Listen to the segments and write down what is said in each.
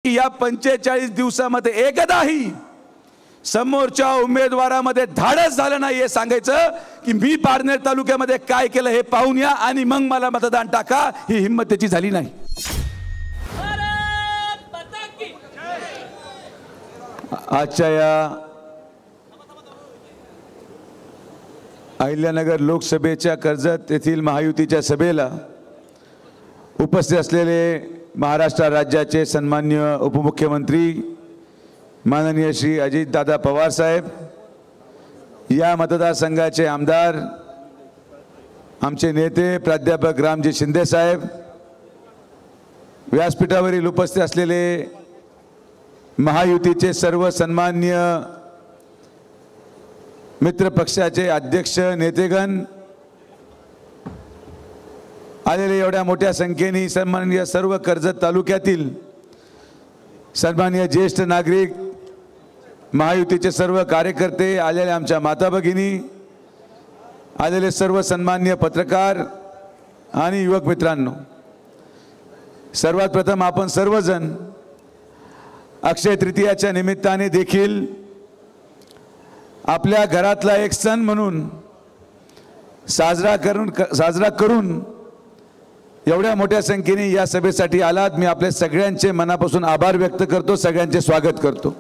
या 45 दिवसामध्ये एकदाही समोरच्या उमेदवारामध्ये धाडस झालं नाही हे सांगायचं की मी पारनेर तालुक्यामध्ये काय केलं हे पाहून या आणि मग मला मतदान टाका, ही हिम्मत त्याची झाली नाही। आजच्या या अहिल्यानगर लोकसभेच्या कर्जत येथील महायुतीच्या सभेला उपस्थित असलेले महाराष्ट्र राज्याचे सन्माननीय उपमुख्यमंत्री माननीय श्री अजितदादा पवार साहेब, या मतदारसंघाचे आमदार आमचे नेते प्राध्यापक रामजी शिंदे साहेब, व्यासपीठावरील उपस्थित असलेले महायुतीचे सर्व सन्माननीय मित्र पक्षाचे अध्यक्ष नेतेगण, आलेले एवढ्या मोठ्या संख्येने सन्माननीय सर्व कर्जत तालुक्यातील सन्माननीय ज्येष्ठ नागरिक, महायुतीचे सर्व कार्यकर्ते, आलेले आमच्या माता भगिनी, आलेले सर्व सन्माननीय पत्रकार आणि युवक मित्रांनो, सर्वात प्रथम आपण सर्वजण अक्षय तृतीयाच्या निमित्ताने देखील आपल्या घरातला एक सण म्हणून साजरा करून एवढ्या मोठ्या संख्येने या सभेसाठी आलात। मी आपल्या सगळ्यांचे मनापासून आभार व्यक्त करतो, सगळ्यांचे स्वागत करतो।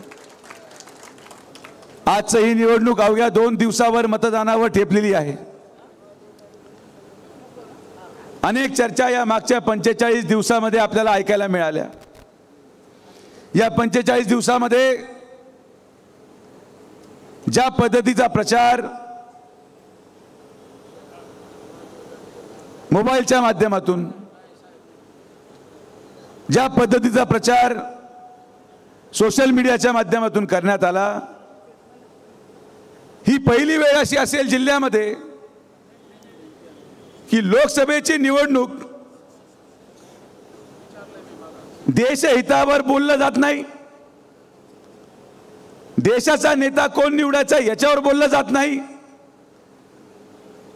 आजची ही निवडणूक अवघ्या 2 दिवसावर मतदानावर ठेपलेली आहे। अनेक चर्चा या मागच्या 45 दिवसामध्ये आपल्याला ऐकायला मिळाल्या। या 45 दिवसामध्ये ज्या पद्धतीचा प्रचार मोबाईलच्या माध्यमातून, ज्या पद्धतीचा प्रचार सोशल मीडियाच्या माध्यमातून करण्यात आला, ही पहिली वेळ अशी असेल जिल्ह्यामध्ये की लोकसभेची निवडणूक देशहितावर बोललं जात नाही, देशाचा नेता कोण निवडायचा याच्यावर बोललं जात नाही,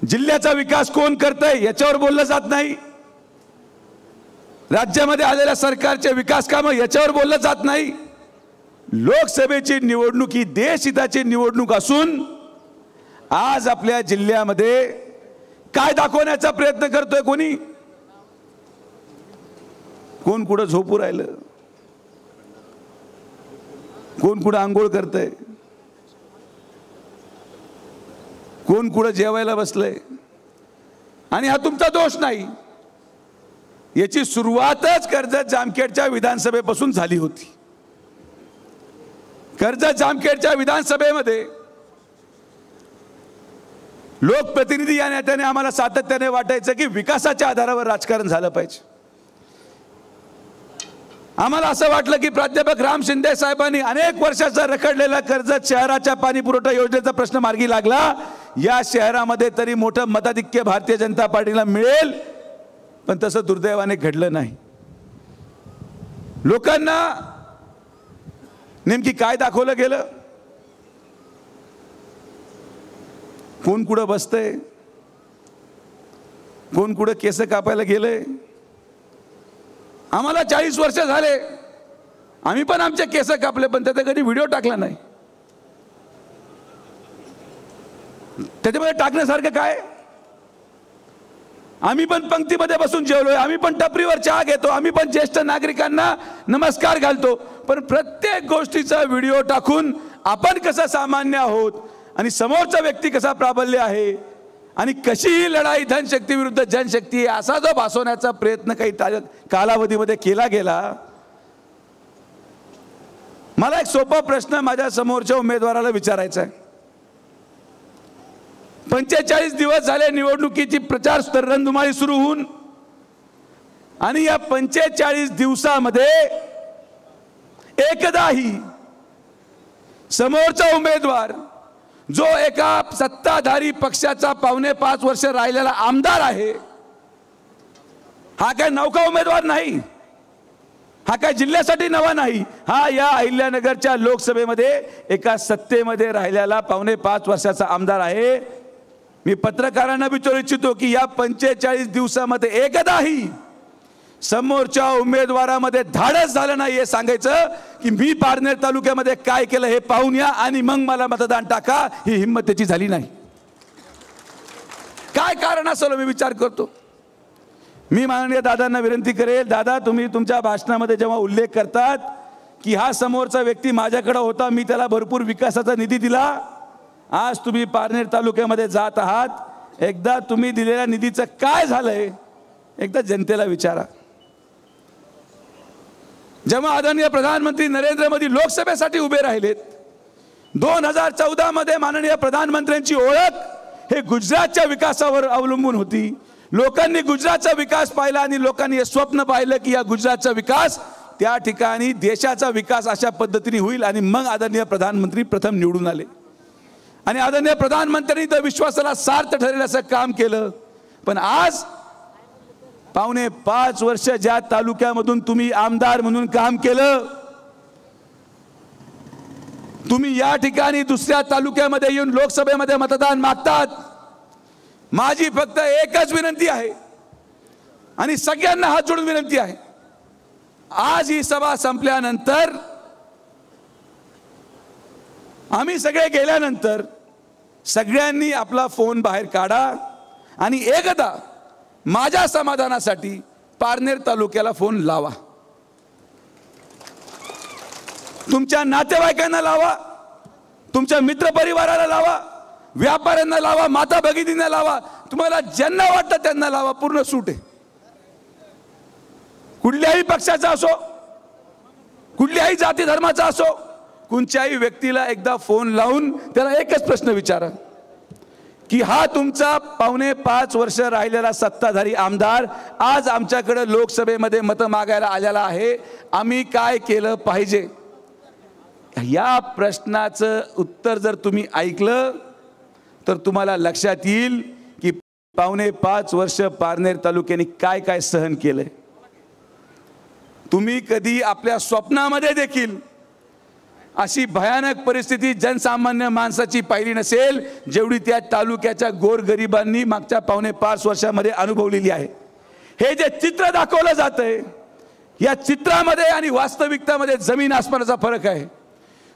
जिल्ह्याचा विकास कोण करतंय याच्यावर बोललं जात नाही, राज्यामध्ये आलेल्या सरकारचे विकास कामं याच्यावर बोललं जात नाही। लोकसभेची निवडणूक ही देशहिताची निवडणूक असून आज आपल्या जिल्ह्यामध्ये काय दाखवण्याचा प्रयत्न करतोय कोणी? कोण कुठं झोपू राहिलं, कोण कुठं आंघोळ करतंय, कोण कुठं जेवायला बसलंय, आणि हा तुमचा दोष नाही। याची सुरुवातच कर्जत जामखेडच्या विधानसभेपासून झाली होती। कर्जत जामखेडच्या विधानसभेमध्ये लोकप्रतिनिधी या नेत्याने आम्हाला सातत्याने वाटायचं की विकासाच्या आधारावर राजकारण झालं पाहिजे। आम्हाला असं वाटलं की प्राध्यापक राम शिंदे साहेबांनी अनेक वर्षाचा रखडलेला कर्जत शहराच्या पाणी पुरवठा योजनेचा प्रश्न मार्गी लागला, या शहरामध्ये तरी मोठं मताधिक्य भारतीय जनता पार्टीला मिळेल, पण तसं दुर्दैवाने घडलं नाही। लोकांना नेमकी काय दाखवलं गेलं? कोण कुठं बसतंय, कोण कुठं केस कापायला गेलंय? आम्हाला 40 वर्ष झाले, आम्ही पण आमचे केस कापले, पण त्याचा कधी व्हिडिओ टाकला नाही। त्याच्यामध्ये टाकण्यासारखं काय? आम्ही पण पंक्तीमध्ये बसून जेवलोय, आम्ही पण टपरीवर चहा घेतो, आम्ही पण ज्येष्ठ नागरिकांना नमस्कार घालतो, पण प्रत्येक गोष्टीचा व्हिडिओ टाकून आपण कसं सामान्य आहोत आणि समोरचा व्यक्ती कसा प्राबल्य आहे आणि कशी ही लढाई धनशक्ती विरुद्ध जनशक्ती असा जो भासवण्याचा प्रयत्न काही कालावधीमध्ये केला गेला। मला एक सोपा प्रश्न माझ्या समोरच्या उमेदवाराला विचारायचा आहे। 45 दिवस झाले निवडणुकीची प्रचार रणधुमाळी सुरू होऊन, आणि या 45 दिवसामध्ये एकदाही समोरचा उमेदवार जो एका सत्ताधारी पक्षाचा 4.5 वर्ष राहिलेला आमदार आहे, हा काय नौका उमेदवार नाही, हा काय जिल्ह्यासाठी नवा नाही, हा या अहिल्यानगरच्या लोकसभेमध्ये एका सत्तेमध्ये राहिलेला 4.5 वर्षाचा आमदार आहे। मी पत्रकारांना विचारू इच्छितो की या 45 दिवसामध्ये एकदाही समोरच्या उमेदवारामध्ये धाडस झालं नाही हे सांगायचं की मी पारनेर तालुक्यामध्ये काय केलं हे पाहून या आणि मग मला मतदान टाका, ही हिंमत त्याची झाली नाही. काय कारण असेल मी विचार करतो. मी माननीय दादांना विनंती करेल, दादा तुम्ही तुमच्या भाषणामध्ये जेव्हा उल्लेख करतात की हा समोरचा व्यक्ती माझ्याकडे होता, मी त्याला भरपूर विकासाचा निधी दिला, आज तुम्ही पारनेर तालुक्यामध्ये जात आहात, एकदा तुम्ही दिलेल्या निधीचं काय झालंय एकदा जनतेला विचारा. जेव्हा आदरणीय प्रधानमंत्री नरेंद्र मोदी लोकसभेसाठी उभे राहिलेत, 2014 मध्ये माननीय प्रधानमंत्र्यांची ओळख हे गुजरातच्या विकासावर अवलंबून होती. लोकांनी गुजरातचा विकास पाहिला आणि लोकांनी हे स्वप्न पाहिलं की या गुजरातचा विकास त्या ठिकाणी देशाचा विकास अशा पद्धतीने होईल आणि मग आदरणीय प्रधानमंत्री प्रथम निवडून आले आणि आदरणीय प्रधानमंत्र्यांनी त्या विश्वासाला सार्थ ठरेल असं काम केलं. पण आज पावणे 5 वर्ष ज्या तालुक्यामधून तुम्ही आमदार म्हणून काम केलं, तुम्ही या ठिकाणी दुसऱ्या तालुक्यामध्ये येऊन लोकसभेमध्ये मतदान मागतात. माझी फक्त एकच विनंती आहे आणि सगळ्यांना हात जोडून विनंती आहे, आज ही सभा संपल्यानंतर आम्ही सगळे गेल्यानंतर सगळ्यांनी आपला फोन बाहेर काढा आणि एकदा माझ्या समाधानासाठी पारनेर तालुक्याला फोन लावा. तुमच्या नातेवाईकांना लावा, तुमच्या मित्रपरिवाराला लावा, व्यापाऱ्यांना लावा, माता भगिनींना लावा, तुम्हाला ज्यांना वाटतं त्यांना लावा, पूर्ण सूट आहे. कुठल्याही पक्षाचा असो, कुठल्याही जाती धर्माचा असो, कोणत्याही व्यक्तीला एकदा फोन लावून त्याला एकच प्रश्न विचारा की हा तुमचा पावणे 5 वर्ष राहिलेला सत्ताधारी आमदार आज आमच्याकडे लोकसभेमध्ये मत मागायला आलेला आहे, आम्ही काय केलं पाहिजे. या प्रश्नाचं उत्तर जर तुम्ही ऐकलं तर तुम्हाला लक्षात येईल की पावणे 5 वर्ष पारनेर तालुक्याने काय काय सहन केलंय. तुम्ही कधी आपल्या स्वप्नामध्ये देखील अशी भयानक परिस्थिती जनसामान्य माणसाची पाहिली नसेल जेवढी त्या तालुक्याच्या गोरगरिबांनी मागच्या पावणे 5 वर्षामध्ये अनुभवलेली आहे. हे जे चित्र दाखवलं जातंय या चित्रामध्ये आणि वास्तविकतामध्ये जमीन आसमानाचा फरक आहे.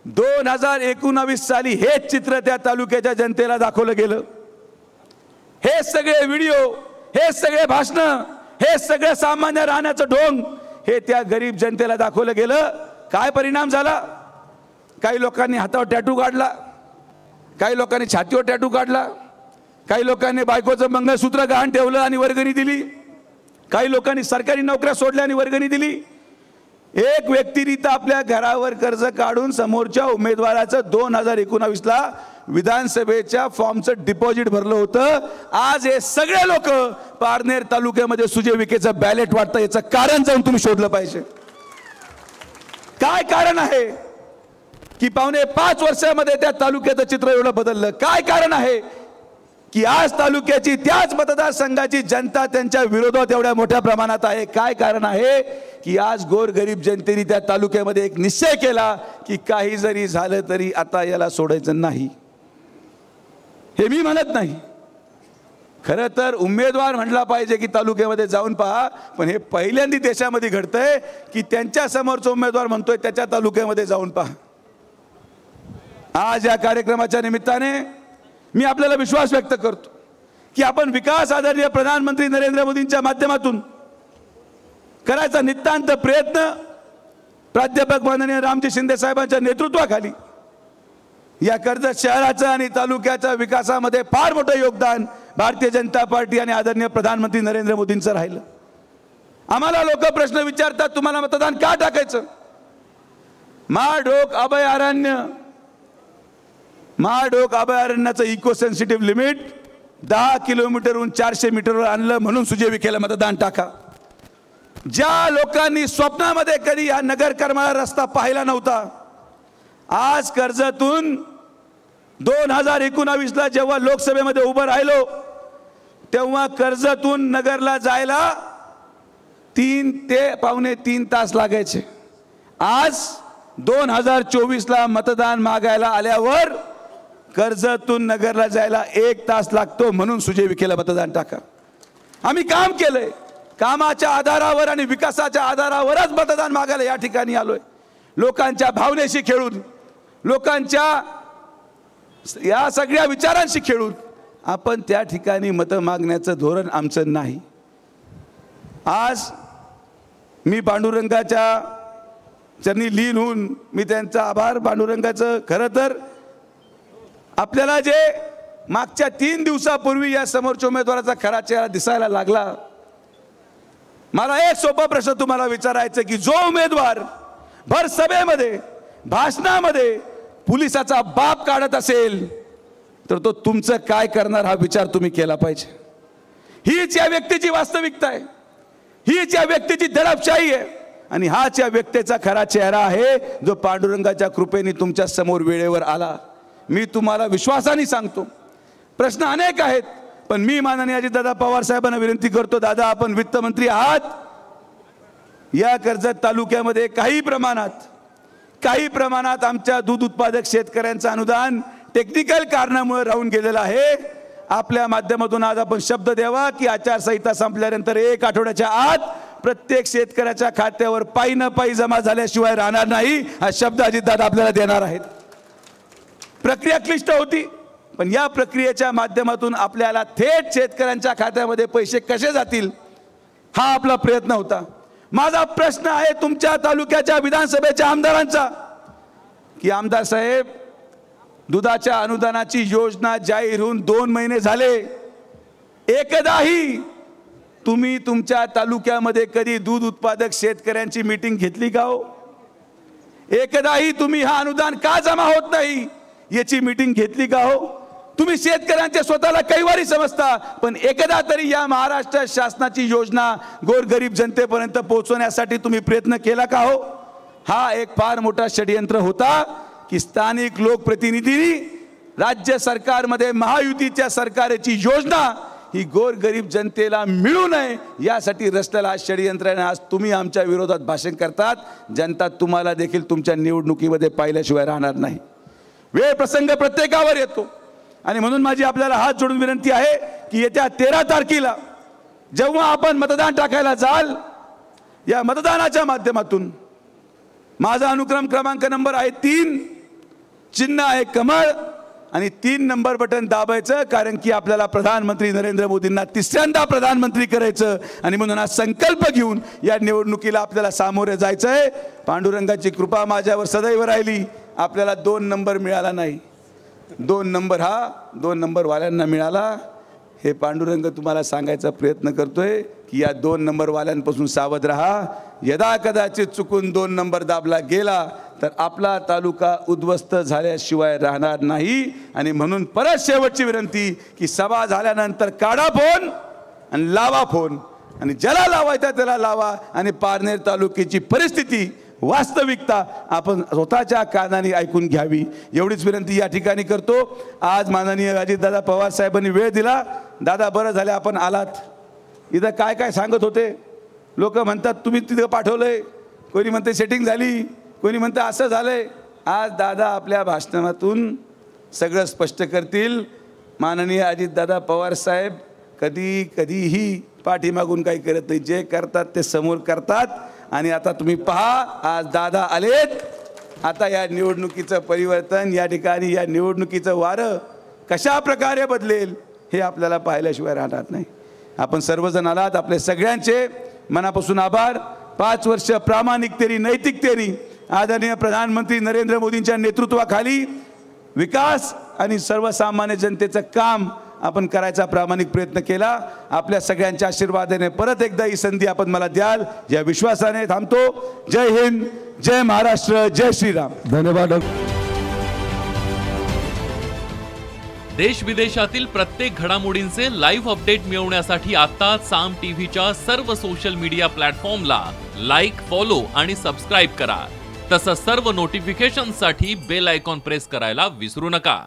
2019 साली हेच चित्र त्या तालुक्याच्या जनतेला दाखवलं गेलं. हे सगळे व्हिडिओ, हे सगळे भाषणं, हे सगळं सामान्य राहण्याचं ढोंग हे त्या गरीब जनतेला दाखवलं गेलं. काय परिणाम झाला? काही लोकांनी हातावर टॅटू काढला, काही लोकांनी छातीवर टॅटू काढला, काही लोकांनी बायकोचं मंगळसूत्र गहाण ठेवलं आणि वर्गणी दिली, काही लोकांनी सरकारी नोकऱ्या सोडल्या आणि वर्गणी दिली. एक व्यक्तीने तर आपल्या घरावर कर्ज काढून समोरच्या उमेदवाराचं 2019 ला विधानसभेच्या फॉर्मचं डिपॉझिट भरलं होतं. आज हे सगळे लोक पारनेर तालुक्यामध्ये सुजय विखेचं बॅलेट वाटतं. याचं कारण जाऊन तुम्ही शोधलं पाहिजे. काय कारण आहे की पावणे 5 वर्षामध्ये त्या तालुक्याचं चित्र एवढं बदललं? काय कारण आहे की आज तालुक्याची त्याच मतदारसंघाची जनता त्यांच्या विरोधात एवढ्या मोठ्या प्रमाणात आहे? काय कारण आहे की आज गोरगरीब जनतेने त्या तालुक्यामध्ये एक निश्चय केला की काही जरी झालं तरी आता याला सोडायचं नाही. हे मी म्हणत नाही, खरं तर उमेदवार म्हणला पाहिजे की तालुक्यामध्ये जाऊन पहा, पण हे पहिल्यांदा देशामध्ये घडतंय की त्यांच्या समोरचा उमेदवार म्हणतोय त्याच्या तालुक्यामध्ये जाऊन पहा. आज या कार्यक्रमाच्या निमित्ताने मी आपल्याला विश्वास व्यक्त करतो की आपण विकास आदरणीय प्रधानमंत्री नरेंद्र मोदींच्या माध्यमातून करायचा नितांत प्रयत्न प्राध्यापक माननीय रामजी शिंदे साहेबांच्या नेतृत्वाखाली या कर्जत शहराचं आणि तालुक्याच्या विकासामध्ये फार मोठं योगदान भारतीय जनता पार्टी आणि आदरणीय प्रधानमंत्री नरेंद्र मोदींचं राहिलं. आम्हाला लोक प्रश्न विचारतात तुम्हाला मतदान का टाकायचं? महाडोक अभयारण्याचं इको सेन्सिटिव्ह लिमिट 10 किलोमीटरहून 400 मीटरवर आणलं म्हणून सुजय विखेला मतदान टाका. ज्या लोकांनी स्वप्नामध्ये कधी हा नगर करमाळा रस्ता पाहिला नव्हता, आज कर्जतून 2019 ला जेव्हा लोकसभेमध्ये उभं राहिलो तेव्हा कर्जतून नगरला जायला 3 ते पावणे 3 तास लागायचे. आज 2024 ला मतदान मागायला आल्यावर कर्जतून नगरला जायला 1 तास लागतो म्हणून सुजय विखेला मतदान टाका. आम्ही काम केलंय. कामाच्या आधारावर आणि विकासाच्या आधारावरच मतदान मागायला या ठिकाणी आलोय। लोकांच्या भावनेशी खेळून, लोकांच्या या सगळ्या विचारांशी खेळून आपण त्या ठिकाणी मत मागण्याचं धोरण आमचं नाही। आज मी पांडुरंगाच्या चरणी लीन होऊन मी त्यांचा आभार पांडुरंगाचं। खरं तर आपल्याला जे मागच्या 3 दिवसापूर्वी या समोरच्या उमेदवाराचा खरा चेहरा दिसायला लागला, मला एक सोपा प्रश्न तुम्हाला विचारायचा की जो उमेदवार भर सभेमध्ये भाषणामध्ये पोलिसाचा बाप काढत असेल तर तो तुमचं काय करणार हा विचार तुम्ही केला पाहिजे। हीच या व्यक्तीची वास्तविकता आहे, हीच या व्यक्तीची दडपशाही आहे आणि हाच या व्यक्तीचा खरा चेहरा आहे जो पांडुरंगाच्या कृपेने तुमच्या समोर वेळेवर आला। मी तुम्हाला विश्वासाने सांगतो, प्रश्न अनेक आहेत, पण मी माननीय अजितदादा पवार साहेबांना विनंती करतो, दादा आपण वित्तमंत्री आहात, या कर्जत तालुक्यामध्ये काही प्रमाणात आमच्या दूध उत्पादक शेतकऱ्यांचं अनुदान टेक्निकल कारणामुळे राहून गेलेलं आहे। आपल्या माध्यमातून आज आपण शब्द द्यावा की आचारसंहिता संपल्यानंतर 1 आठवड्याच्या आत प्रत्येक शेतकऱ्याच्या खात्यावर पायी न पायी जमा झाल्याशिवाय राहणार नाही, हा शब्द अजितदादा आपल्याला देणार आहेत। प्रक्रिया क्लिष्ट होती, पण या प्रक्रियेच्या माध्यमातून आपल्याला थेट शेतकऱ्यांच्या खात्यामध्ये पैसे कसे जातील हा आपला प्रयत्न होता। माझा प्रश्न आहे तुमच्या तालुक्याच्या विधानसभेच्या आमदारांचा की आमदार साहेब, दुधाच्या अनुदानाची योजना जाहीर होऊन 2 महिने झाले, एकदाही तुम्ही तुमच्या तालुक्यामध्ये कधी दूध उत्पादक शेतकऱ्यांची मीटिंग घेतली का हो? एकदाही तुम्ही हा अनुदान का जमा होत नाही याची मीटिंग घेतली का हो? तुम्ही शेतकऱ्यांचे स्वतःला कैवारी समजता, पण एकदा तरी या महाराष्ट्र शासनाची योजना गोरगरीब जनतेपर्यंत पोहोचवण्यासाठी तुम्ही प्रयत्न केला का हो? हा एक फार मोठा षडयंत्र होता की स्थानिक लोकप्रतिनिधींनी राज्य सरकारमध्ये महायुतीच्या सरकारची योजना ही गोरगरीब जनतेला मिळू नये यासाठी रचलेला षडयंत्र आहे। आज तुम्ही आमच्या विरोधात भाषण करतात, जनता तुम्हाला देखील तुमच्या निवडणुकीमध्ये पाहिल्याशिवाय राहणार नाही। वेळ प्रसंग प्रत्येकावर येतो आणि म्हणून माझी आपल्याला हात जोडून विनंती आहे की येत्या 13 तारखेला जेव्हा आपण मतदान टाकायला जाल, या मतदानाच्या माध्यमातून माझा अनुक्रम क्रमांक नंबर आहे 3, चिन्ह आहे कमळ आणि 3 नंबर बटन दाबायचं, कारण की आपल्याला प्रधानमंत्री नरेंद्र मोदींना 3ऱ्यांदा प्रधानमंत्री करायचं आणि म्हणून हा संकल्प घेऊन या निवडणुकीला आपल्याला सामोरे जायचं आहे। पांडुरंगाची कृपा माझ्यावर सदैव राहिली, आपल्याला 2 नंबर मिळाला नाही, 2 नंबर हा 2 नंबर वाल्यांना मिळाला। हे पांडुरंग तुम्हाला सांगायचा प्रयत्न करतोय की या 2 नंबर वाल्यांपासून सावध राहा। यदा कदाचित चुकून 2 नंबर दाबला गेला तर आपला तालुका उद्ध्वस्त झाल्याशिवाय राहणार नाही। आणि म्हणून परत शेवटची विनंती की सभा झाल्यानंतर काढा फोन आणि लावा फोन, आणि ज्याला लावायचा त्याला लावा आणि पारनेर तालुक्याची परिस्थिती, वास्तविकता आपण स्वतःच्या कानाने ऐकून घ्यावी, एवढीच विनंती या ठिकाणी करतो। आज माननीय अजितदादा पवार साहेबांनी वेळ दिला। दादा बरं झालं आपण आलात। इथं काय काय सांगत होते लोक, म्हणतात तुम्ही तिथं पाठवलंय, कोणी म्हणते सेटिंग झाली, कोणी म्हणते असं झालंय। आज दादा आपल्या भाषणातून सगळं स्पष्ट करतील। माननीय अजितदादा पवार साहेब कधीही पाठीमागून काही करत नाही, जे करतात ते समोर करतात। आणि आता तुम्ही पहा, आज दादा आलेत, आता या निवडणुकीचं परिवर्तन, या ठिकाणी या निवडणुकीचं वारं कशा प्रकारे बदलेल हे आपल्याला पाहिल्याशिवाय राहणार नाही। आपण सर्वजण आलात, आपले सगळ्यांचे मनापासून आभार। 5 वर्ष प्रामाणिकतेने, नैतिकतेने आदरणीय प्रधानमंत्री नरेंद्र मोदींच्या नेतृत्वाखाली विकास आणि सर्वसामान्य जनतेचं काम आपण करायचा प्रामाणिक प्रयत्न केला। आपल्या सगळ्यांच्या आशीर्वादाने परत एकदा ही संधी आपण मला द्याल या विश्वासाने थांबतो। जय हिंद, जय महाराष्ट्र, जय श्रीराम। धन्यवाद। देश विदेशातील प्रत्येक घडामोडींचे लाईव्ह अपडेट मिळवण्यासाठी आता साम टीव्हीच्या सर्व सोशल मीडिया प्लॅटफॉर्मला लाईक, फॉलो आणि सबस्क्राईब करा। तसंच सर्व नोटिफिकेशनसाठी बेल आयकॉन प्रेस करायला विसरू नका।